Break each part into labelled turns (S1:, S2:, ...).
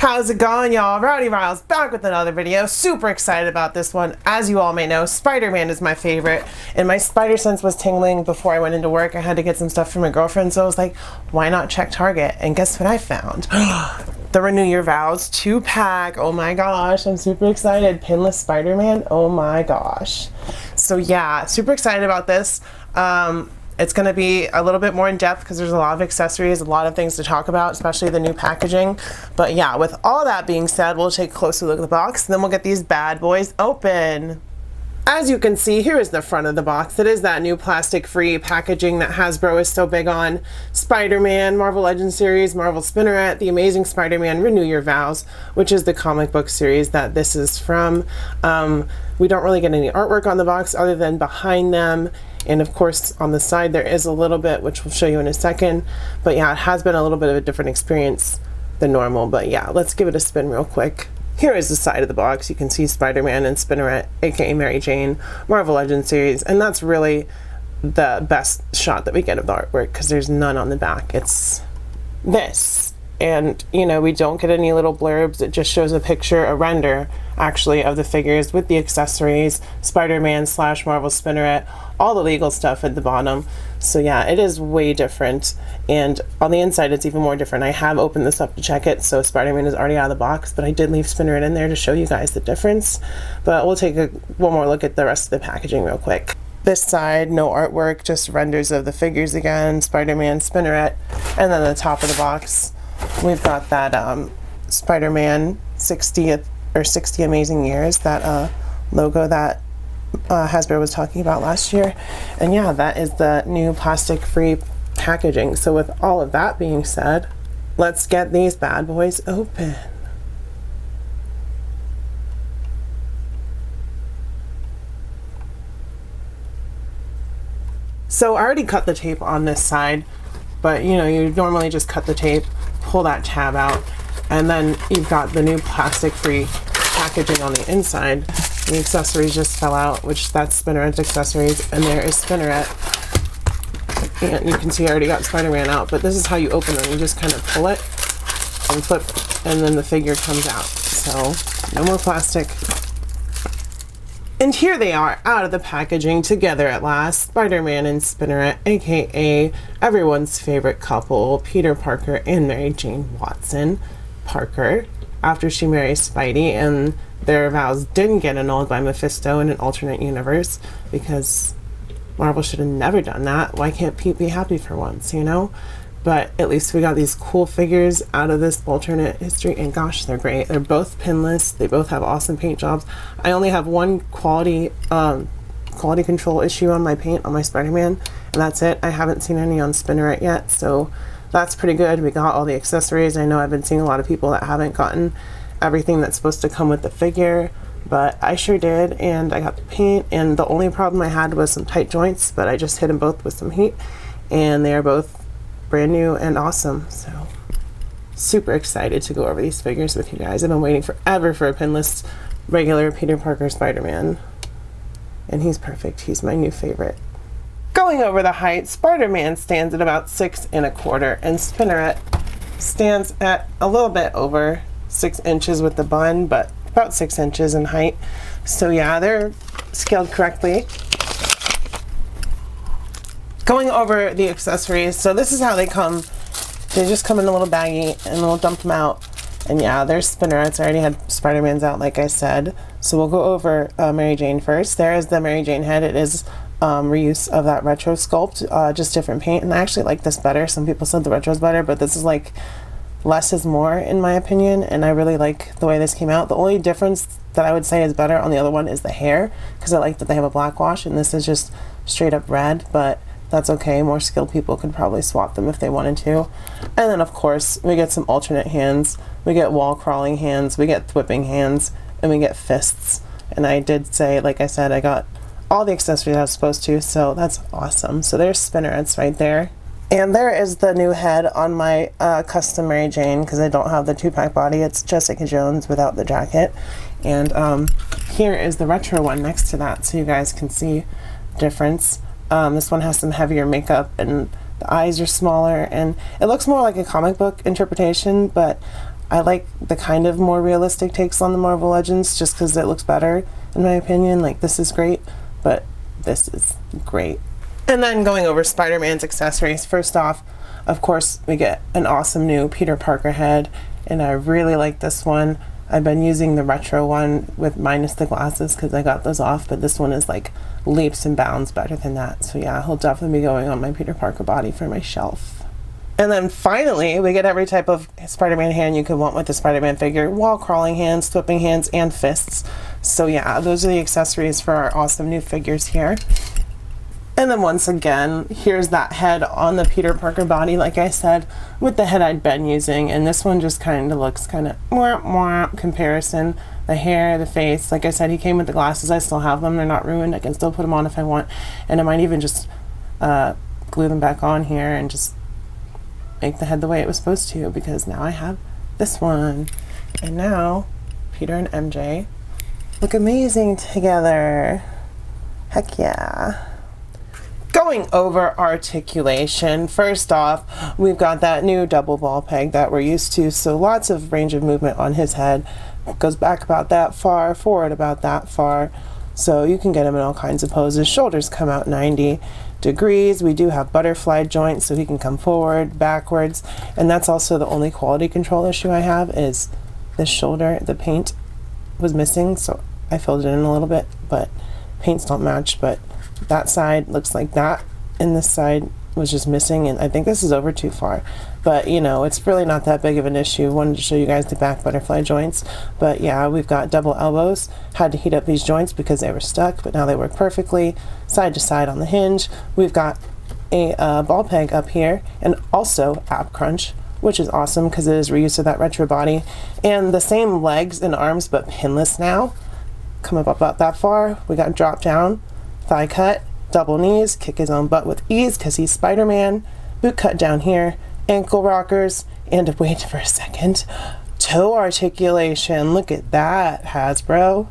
S1: How's it going, y'all? Rowdy Riles back with another video. Super excited about this one. As you all may know, Spider-Man is my favorite, and my spider sense was tingling before I went into work. I had to get some stuff for my girlfriend, so I was like, why not check Target? And guess what I found? The Renew Your Vows 2-pack. Oh my gosh, I'm super excited. Pinless Spider-Man. Oh my gosh. So yeah, super excited about this. It's going to be a little bit more in depth because there's a lot of accessories, a lot of things to talk about, especially the new packaging. But yeah, with all that being said, we'll take a closer look at the box, and then we'll get these bad boys open. As you can see, here is the front of the box. It is that new plastic-free packaging that Hasbro is so big on. Spider-Man, Marvel Legends series, Marvel Spinneret, The Amazing Spider-Man, Renew Your Vows, which is the comic book series that this is from. We don't really get any artwork on the box other than behind them. And of course, on the side, there is a little bit, which we'll show you in a second. But yeah, it has been a little bit of a different experience than normal. But yeah, let's give it a spin real quick. Here is the side of the box. You can see Spider-Man and Spinneret, aka Mary Jane, Marvel Legends series. And that's really the best shot that we get of the artwork because there's none on the back. It's this. And, you know, we don't get any little blurbs. It just shows a picture, a render, actually, of the figures with the accessories, Spider-Man / Marvel Spinneret, all the legal stuff at the bottom. So yeah, it is way different. And on the inside, it's even more different. I have opened this up to check it, so Spider-Man is already out of the box, but I did leave Spinneret in there to show you guys the difference. But we'll take one more look at the rest of the packaging real quick. This side, no artwork, just renders of the figures again, Spider-Man, Spinneret, and then the top of the box. We've got that Spider-Man 60th or 60 Amazing Years, that logo that Hasbro was talking about last year. And yeah, that is the new plastic-free packaging. So with all of that being said, let's get these bad boys open. So I already cut the tape on this side, but you know, you normally just cut the tape, pull that tab out, and then you've got the new plastic-free packaging on the inside. The accessories just fell out, which that's Spinneret's accessories, and there is Spinneret. And you can see I already got Spider-Man out, but this is how you open them. You just kind of pull it and flip, and then the figure comes out. So no more plastic. And here they are, out of the packaging, together at last, Spider-Man and Spinneret, aka everyone's favorite couple, Peter Parker and Mary Jane Watson. Parker, after she marries Spidey, and their vows didn't get annulled by Mephisto in an alternate universe, because Marvel should have never done that. Why can't Pete be happy for once, you know? But at least we got these cool figures out of this alternate history, and gosh, they're great. They're both pinless. They both have awesome paint jobs. I only have one quality control issue on my paint on my Spider-Man, and that's it. I haven't seen any on Spinneret yet, so that's pretty good. We got all the accessories. I know I've been seeing a lot of people that haven't gotten everything that's supposed to come with the figure, but I sure did, and I got the paint, and the only problem I had was some tight joints, but I just hit them both with some heat, and they are both brand new and awesome. So super excited to go over these figures with you guys. I've been waiting forever for a pinless regular Peter Parker Spider-Man, and he's perfect. He's my new favorite. Going over the height, Spider-Man stands at about 6 1/4, and Spinneret stands at a little bit over 6 inches with the bun, but about 6 inches in height. So yeah, they're scaled correctly. Going over the accessories, so this is how they come. They just come in a little baggie, and we'll dump them out. And yeah, there's Spinnerets. I already had Spider-Man's out, like I said. So we'll go over Mary Jane first. There is the Mary Jane head. It is reuse of that retro sculpt, just different paint. And I actually like this better. Some people said the retro's better, but this is like less is more in my opinion, and I really like the way this came out. The only difference that I would say is better on the other one is the hair, because I like that they have a black wash, and this is just straight up red, but that's okay. More skilled people could probably swap them if they wanted to. And then of course we get some alternate hands. We get wall crawling hands, we get whipping hands, and we get fists. And I did say, like I said, I got all the accessories I was supposed to, so that's awesome. So there's Spinnerets right there. And there is the new head on my custom Mary Jane, because I don't have the 2-pack body. It's Jessica Jones without the jacket. And here is the retro one next to that, so you guys can see difference. This one has some heavier makeup, and the eyes are smaller, and it looks more like a comic book interpretation, but I like the kind of more realistic takes on the Marvel Legends just because it looks better, in my opinion. Like, this is great, but this is great. And then going over Spider-Man's accessories. First off, of course, we get an awesome new Peter Parker head, and I really like this one. I've been using the retro one with minus the glasses because I got those off, but this one is like leaps and bounds better than that. So yeah, he'll definitely be going on my Peter Parker body for my shelf. And then finally, we get every type of Spider-Man hand you could want with the Spider-Man figure. Wall crawling hands, flipping hands, and fists. So yeah, those are the accessories for our awesome new figures here. And then once again, here's that head on the Peter Parker body, like I said, with the head I'd been using. And this one just kind of looks kind of mwah comparison. The hair, the face. Like I said, he came with the glasses. I still have them. They're not ruined. I can still put them on if I want. And I might even just glue them back on here and just make the head the way it was supposed to, because now I have this one. And now Peter and MJ look amazing together. Heck yeah. Going over articulation, first off, we've got that new double ball peg that we're used to, so lots of range of movement on his head. Goes back about that far, forward about that far, so you can get him in all kinds of poses. Shoulders come out 90 degrees. We do have butterfly joints, so he can come forward, backwards, and that's also the only quality control issue I have is this shoulder. The paint was missing, so I filled it in a little bit, but paints don't match. But that side looks like that, and this side was just missing, and I think this is over too far, but you know, it's really not that big of an issue. Wanted to show you guys the back butterfly joints. But yeah, we've got double elbows. Had to heat up these joints because they were stuck, but now they work perfectly side to side on the hinge. We've got a ball peg up here, and also ab crunch, which is awesome because it is reuse of that retro body. And the same legs and arms, but pinless now. Come up about that far. We got drop down, thigh cut, double knees, kick his own butt with ease because he's Spider-Man, boot cut down here, ankle rockers, and wait for a second, toe articulation. Look at that, Hasbro.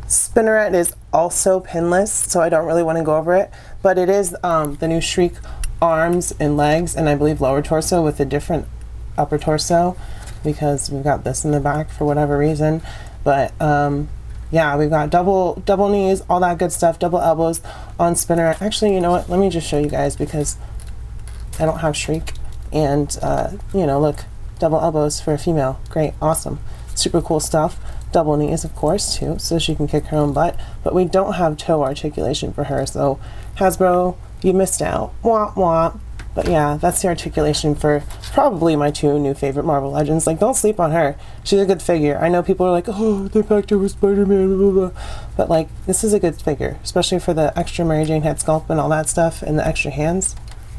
S1: Spinneret is also pinless, so I don't really want to go over it, but it is the new Shriek arms and legs, and I believe lower torso with a different upper torso, because we've got this in the back for whatever reason. But yeah, we've got double knees, all that good stuff, double elbows on Spinneret. Actually, you know what? Let me just show you guys because I don't have Shriek. And, you know, look, double elbows for a female. Great, awesome. Super cool stuff. Double knees, of course, too, so she can kick her own butt. But we don't have toe articulation for her, so Hasbro, you missed out. Wah, wah. But yeah, that's the articulation for probably my two new favorite Marvel Legends. Like, don't sleep on her. She's a good figure. I know people are like, oh, they're back to Spider-Man, blah, blah, blah. But like, this is a good figure, especially for the extra Mary Jane head sculpt and all that stuff, and the extra hands.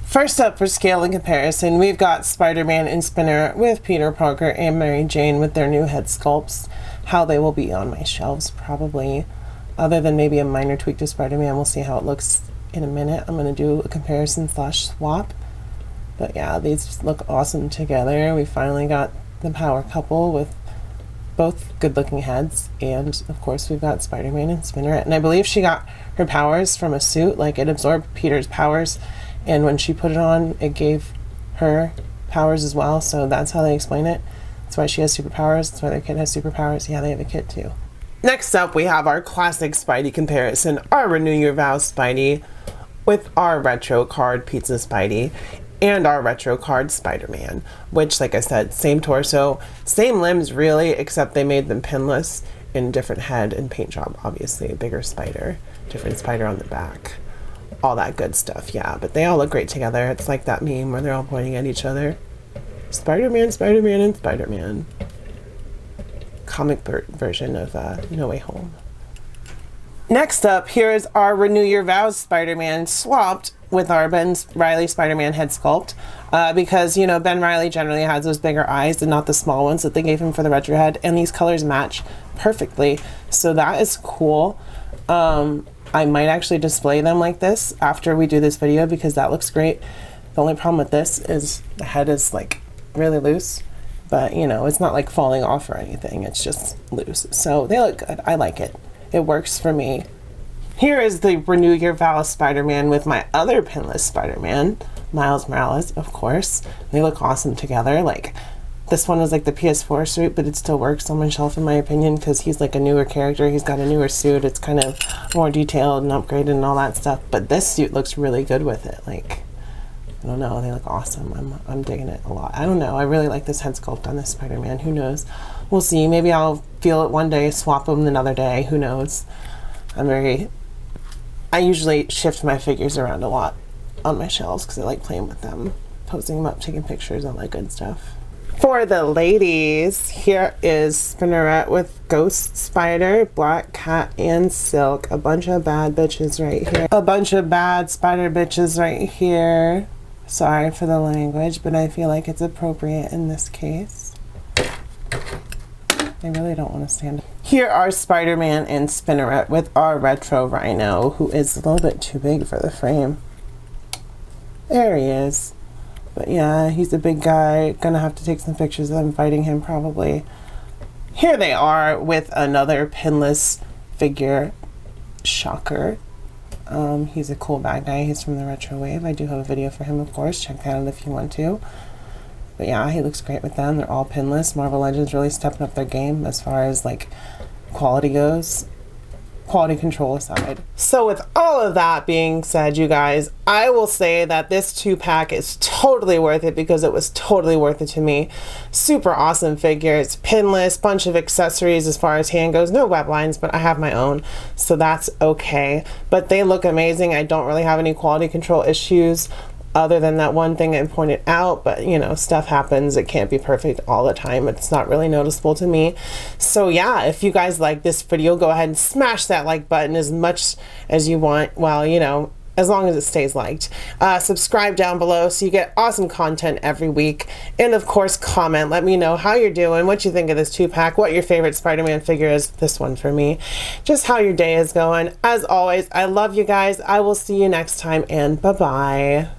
S1: First up for scale and comparison, we've got Spider-Man and Spinneret with Peter Parker and Mary Jane with their new head sculpts. How they will be on my shelves, probably. Other than maybe a minor tweak to Spider-Man, we'll see how it looks in a minute. I'm going to do a comparison / swap. But yeah, these look awesome together. We finally got the power couple with both good looking heads, and of course we've got Spider-Man and Spinneret. And I believe she got her powers from a suit, like it absorbed Peter's powers, and when she put it on, it gave her powers as well, so that's how they explain it. That's why she has superpowers, that's why their kid has superpowers. Yeah, they have a kid too. Next up, we have our classic Spidey comparison, our Renew Your Vows Spidey with our retro card Pizza Spidey and our retro card Spider-Man, which, like I said, same torso, same limbs really, except they made them pinless in different head and paint job, obviously. A bigger spider, different spider on the back, all that good stuff, yeah. But they all look great together. It's like that meme where they're all pointing at each other. Spider-Man, Spider-Man, and Spider-Man. Comic version of No Way Home. Next up, here is our Renew Your Vows Spider-Man swapped with our Ben Reilly Spider-Man head sculpt, because, you know, Ben Reilly generally has those bigger eyes and not the small ones that they gave him for the retro head, and these colors match perfectly, so that is cool. I might actually display them like this after we do this video because that looks great. The only problem with this is the head is like really loose, but you know, it's not like falling off or anything, it's just loose, so they look good. I like it. It works for me. Here is the Renew Your Vows Spider-Man with my other pinless Spider-Man, Miles Morales, of course. They look awesome together. Like, This one is like the PS4 suit, but it still works on my shelf in my opinion because he's like a newer character. He's got a newer suit. It's kind of more detailed and upgraded and all that stuff. But this suit looks really good with it. Like, I don't know. They look awesome. I'm digging it a lot. I don't know. I really like this head sculpt on this Spider-Man. Who knows? We'll see. Maybe I'll feel it one day, swap them another day. Who knows? I usually shift my figures around a lot on my shelves because I like playing with them, posing them up, taking pictures, all that good stuff. For the ladies, here is Spinneret with Ghost Spider, Black Cat, and Silk. A bunch of bad bitches right here. A bunch of bad spider bitches right here. Sorry for the language, but I feel like it's appropriate in this case. I really don't want to stand up. Here are Spider-Man and Spinneret with our retro rhino, who is a little bit too big for the frame. There he is. But yeah, he's a big guy. Gonna have to take some pictures of them fighting him probably. Here they are with another pinless figure. Shocker. He's a cool bad guy. He's from the retro wave. I do have a video for him, of course. Check that out if you want to. But yeah, he looks great with them. They're all pinless. Marvel Legends really stepping up their game as far as like quality goes. Quality control aside. So with all of that being said, you guys, I will say that this 2-pack is totally worth it because it was totally worth it to me. Super awesome figure. It's pinless, bunch of accessories as far as hand goes. No web lines, but I have my own, so that's okay. But they look amazing. I don't really have any quality control issues other than that one thing I pointed out, but you know, stuff happens. It can't be perfect all the time. It's not really noticeable to me. So yeah, if you guys like this video, go ahead and smash that like button as much as you want. Well, you know, as long as it stays liked. Subscribe down below so you get awesome content every week. And of course, comment. Let me know how you're doing, what you think of this 2-pack, what your favorite Spider-Man figure is. This one for me. Just how your day is going. As always, I love you guys. I will see you next time, and bye-bye.